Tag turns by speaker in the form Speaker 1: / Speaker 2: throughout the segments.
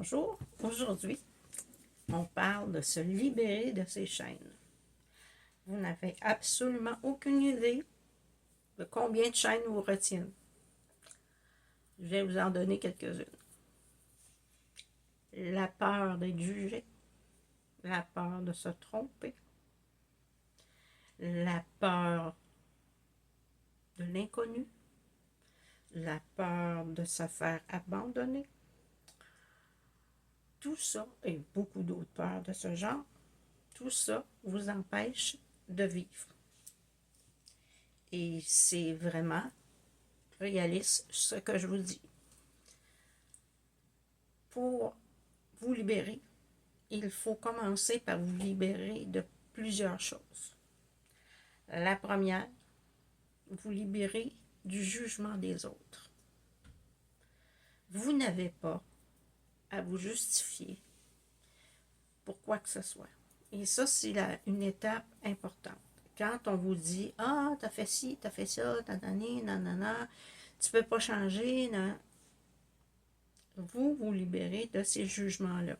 Speaker 1: Bonjour, aujourd'hui, on parle de se libérer de ces chaînes. Vous n'avez absolument aucune idée de combien de chaînes vous retiennent. Je vais vous en donner quelques-unes. La peur d'être jugé, la peur de se tromper, la peur de l'inconnu, la peur de se faire abandonner. Tout ça, et beaucoup d'autres peurs de ce genre, tout ça vous empêche de vivre. Et c'est vraiment réaliste ce que je vous dis. Pour vous libérer, il faut commencer par vous libérer de plusieurs choses. La première, vous libérer du jugement des autres. Vous n'avez pas à vous justifier pour quoi que ce soit. Et ça, c'est une étape importante. Quand on vous dit « Ah, t'as fait ci, t'as fait ça, nanani, nanana, tu peux pas changer, nan. » Vous vous libérez de ces jugements-là.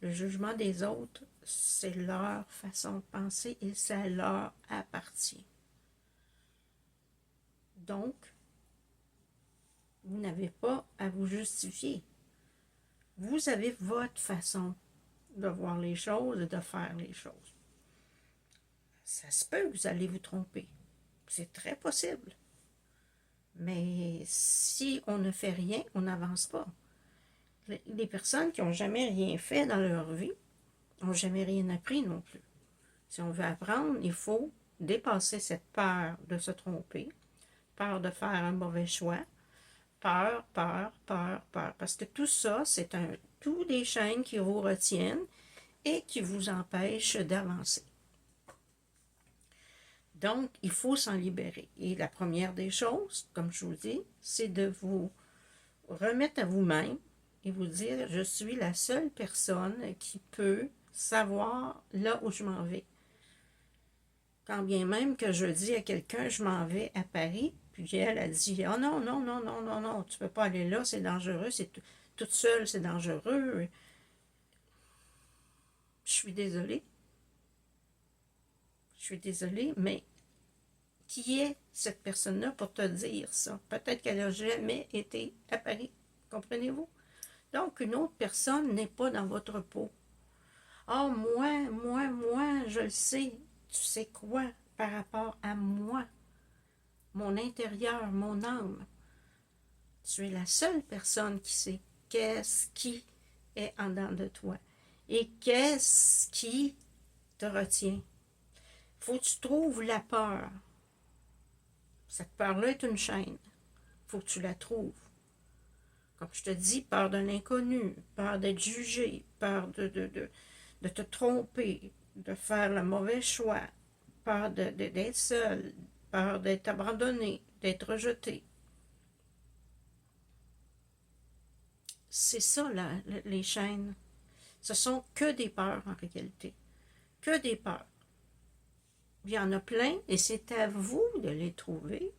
Speaker 1: Le jugement des autres, c'est leur façon de penser et ça leur appartient. Donc, vous n'avez pas à vous justifier. Vous avez votre façon de voir les choses et de faire les choses. Ça se peut que vous allez vous tromper. C'est très possible. Mais si on ne fait rien, on n'avance pas. Les personnes qui n'ont jamais rien fait dans leur vie n'ont jamais rien appris non plus. Si on veut apprendre, il faut dépasser cette peur de se tromper, peur de faire un mauvais choix, peur. Parce que tout ça, c'est tous des chaînes qui vous retiennent et qui vous empêchent d'avancer. Donc, il faut s'en libérer. Et la première des choses, comme je vous dis, c'est de vous remettre à vous-même et vous dire, je suis la seule personne qui peut savoir là où je m'en vais. Quand bien même que je dis à quelqu'un, je m'en vais à Paris, puis elle a dit, oh non, tu peux pas aller là, c'est dangereux, toute seule, c'est dangereux. Je suis désolée. Mais qui est cette personne-là pour te dire ça? Peut-être qu'elle n'a jamais été à Paris, comprenez-vous? Donc, une autre personne n'est pas dans votre peau. Ah, moi, je le sais. Tu sais quoi par rapport à moi? Mon intérieur, mon âme. Tu es la seule personne qui sait qu'est-ce qui est en dedans de toi et qu'est-ce qui te retient. Faut que tu trouves la peur. Cette peur-là est une chaîne. Faut que tu la trouves. Comme je te dis, peur de l'inconnu, peur d'être jugé, peur de te tromper, de faire le mauvais choix, peur d'être seul, peur d'être abandonné, d'être rejeté. C'est ça, les chaînes. Ce sont que des peurs en réalité. Que des peurs. Il y en a plein et c'est à vous de les trouver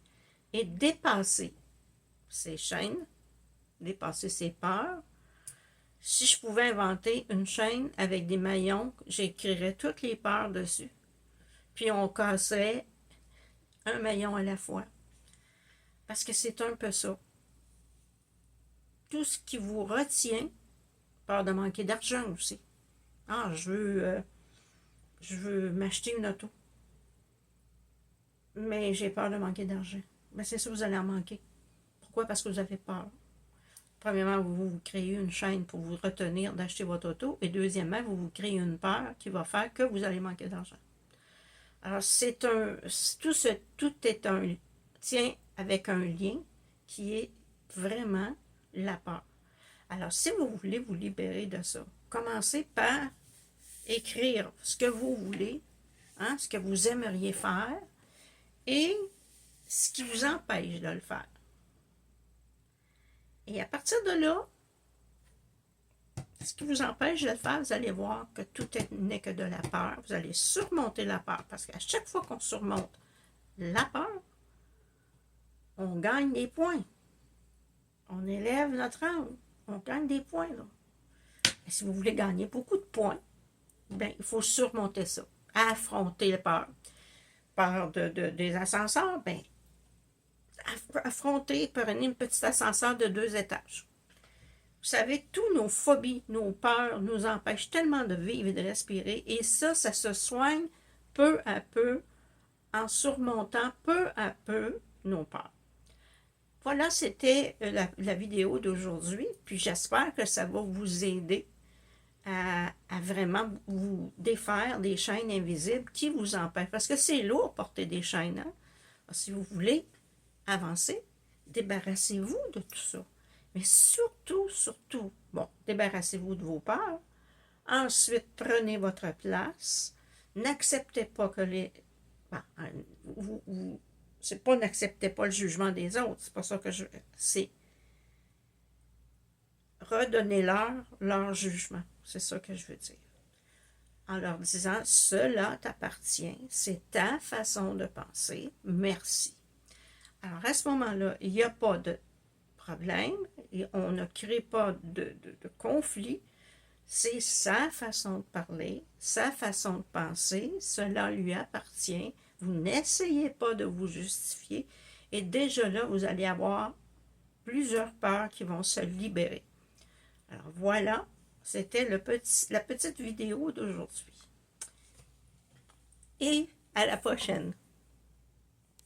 Speaker 1: et dépasser ces chaînes, dépasser ces peurs. Si je pouvais inventer une chaîne avec des maillons, j'écrirais toutes les peurs dessus. Puis on casserait un maillon à la fois. Parce que c'est un peu ça. Tout ce qui vous retient, peur de manquer d'argent aussi. Ah, je veux m'acheter une auto. Mais j'ai peur de manquer d'argent. Mais c'est ça, vous allez en manquer. Pourquoi? Parce que vous avez peur. Premièrement, vous créez une chaîne pour vous retenir d'acheter votre auto. Et deuxièmement, vous créez une peur qui va faire que vous allez manquer d'argent. Alors, tout est un tient avec un lien qui est vraiment la peur. Alors, si vous voulez vous libérer de ça, commencez par écrire ce que vous voulez, ce que vous aimeriez faire et ce qui vous empêche de le faire. Et à partir de là, ce qui vous empêche de le faire, vous allez voir que tout n'est que de la peur. Vous allez surmonter la peur. Parce qu'à chaque fois qu'on surmonte la peur, on gagne des points. On élève notre âme. On gagne des points, là. Et si vous voulez gagner beaucoup de points, bien, il faut surmonter ça, affronter la peur. Peur des ascenseurs, bien, affronter, prenez un petit ascenseur de 2 étages. Vous savez, tous nos phobies, nos peurs nous empêchent tellement de vivre et de respirer, et ça se soigne peu à peu, en surmontant peu à peu nos peurs. Voilà, c'était la vidéo d'aujourd'hui, puis j'espère que ça va vous aider à vraiment vous défaire des chaînes invisibles qui vous empêchent. Parce que c'est lourd porter des chaînes. Hein? Alors, si vous voulez avancer, débarrassez-vous de tout ça. Mais surtout, surtout, bon, débarrassez-vous de vos peurs. Ensuite, prenez votre place. N'acceptez pas que les... Ben, c'est pas n'acceptez pas le jugement des autres. C'est pas ça que je... C'est redonnez-leur leur jugement. C'est ça que je veux dire. En leur disant, cela t'appartient, c'est ta façon de penser, merci. Alors, à ce moment-là, il n'y a pas de problème, et on ne crée pas de conflit, c'est sa façon de parler, sa façon de penser, cela lui appartient, vous n'essayez pas de vous justifier, et déjà là, vous allez avoir plusieurs peurs qui vont se libérer. Alors voilà, c'était la petite vidéo d'aujourd'hui. Et à la prochaine.